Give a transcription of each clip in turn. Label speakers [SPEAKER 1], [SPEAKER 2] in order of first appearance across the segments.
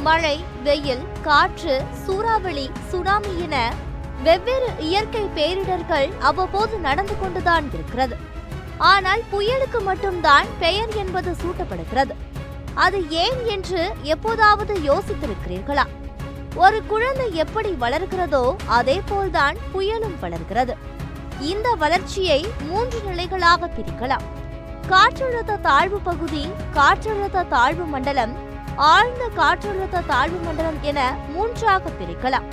[SPEAKER 1] மழை, வெயில், காற்று, சூறாவளி, சுனாமி என வெவ்வேறு இயற்கை பேரிடர்கள் அவ்வப்போது நடந்து கொண்டுதான் இருக்கிறது. ஆனால் புயலுக்கு மட்டும்தான் பெயர் என்பது சூட்டப்படுகிறது. அது ஏன் என்று எப்போதாவது யோசித்திருக்கிறீர்களா? ஒரு குழந்தை எப்படி வளர்கிறதோ அதே போல்தான் புயலும் வளர்கிறது. இந்த வளர்ச்சியை 3 நிலைகளாக பிரிக்கலாம். காற்றழுத்த தாழ்வு பகுதி, காற்றழுத்த தாழ்வு மண்டலம், ஆழ்ந்த காற்றழுத்த தாழ்வு மண்டலம் என 3ஆக பிரிக்கலாம்.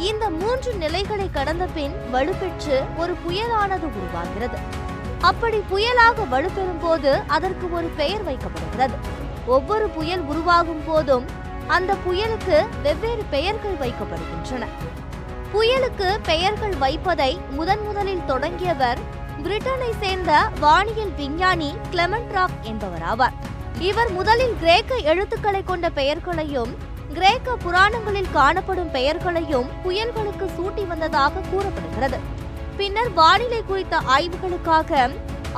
[SPEAKER 1] இந்த 3 நிலைகளை கடந்த பின் வலுப்பெற்று ஒரு புயலானது உருவாகிறது. அப்படி புயலாக வலுப்பெறும் போது அதற்கு ஒரு பெயர் வைக்கப்படுகிறது. ஒவ்வொரு புயல் உருவாகும் போதும் அந்த புயலுக்கு வெவ்வேறு பெயர்கள் வைக்கப்படுகின்றன. புயலுக்கு பெயர்கள் வைப்பதை முதலில் தொடங்கியவர் பிரிட்டனை சேர்ந்த வானியல் விஞ்ஞானி கிளெமெண்ட் ராக் என்பவராவார். இவர் முதலில் கிரேக்க எழுத்துக்களை கொண்ட பெயர்களையும் கிரேக்க புராணங்களில் காணப்படும் பெயர்களையும் புயல்களுக்கு சூட்டி வந்ததாக கூறப்படுகிறது. பின்னர் வானிலை குறித்த ஆய்வுகளுக்காக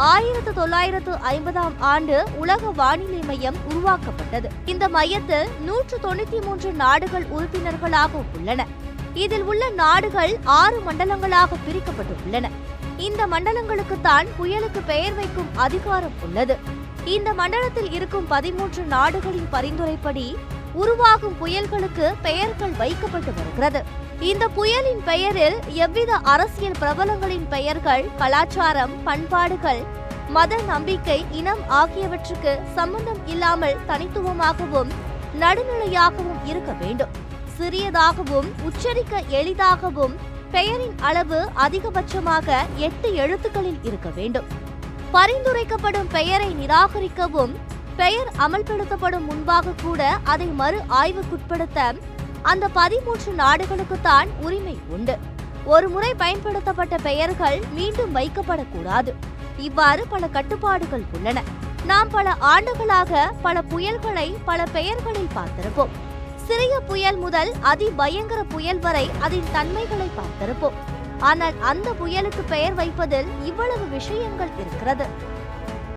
[SPEAKER 1] 1950ஆம் ஆண்டு உலக வானிலை மையம் உருவாக்கப்பட்டது. இந்த மையத்தில் 193 நாடுகள் உறுப்பினர்களாக உள்ளன. இதில் உள்ள நாடுகள் 6 மண்டலங்களாக பிரிக்கப்பட்டுள்ளன. இந்த மண்டலங்களுக்குத்தான் புயலுக்கு பெயர் வைக்கும் அதிகாரம் உள்ளது. இந்த மண்டலத்தில் இருக்கும் 13 நாடுகளின் பரிந்துரைப்படி உருவாகும் புயல்களுக்கு பெயர்கள் வைக்கப்பட்டு வருகிறது. இந்த புயலின் பெயரில் எவ்வித அரசியல் பிரபலங்களின் பெயர்கள், கலாச்சாரம், பண்பாடுகள், மத நம்பிக்கை, இனம் ஆகியவற்றுக்கு சம்பந்தம் இல்லாமல் தனித்துவமாகவும் நடுநிலையாகவும் இருக்க வேண்டும். சிறியதாகவும் உச்சரிக்க எளிதாகவும் பெயரின் அளவு அதிகபட்சமாக 8 எழுத்துக்களில் இருக்க வேண்டும். பரிந்துரைக்கப்படும் பெயரை நிராகரிக்கவும் பெயர் அமல்படுத்தப்படும் முன்பாக கூட அதை மறு ஆய்வுக்குட்படுத்த அந்த 13 நாடுகளுக்குத்தான் உரிமை உண்டு. ஒரு முறை பயன்படுத்தப்பட்ட பெயர்கள் மீண்டும் வைக்கப்படக்கூடாது. இவ்வாறு பல கட்டுப்பாடுகள் உள்ளன. நாம் பல ஆண்டுகளாக பல புயல்களை பல பெயர்களில் பார்த்திருப்போம். சிறிய புயல் முதல் அதிபயங்கர புயல் வரை அதன் தன்மைகளை பார்த்திருப்போம். ஆனால் அந்த புயலுக்கு பெயர் வைப்பதில் இவ்வளவு விஷயங்கள் இருக்கிறது.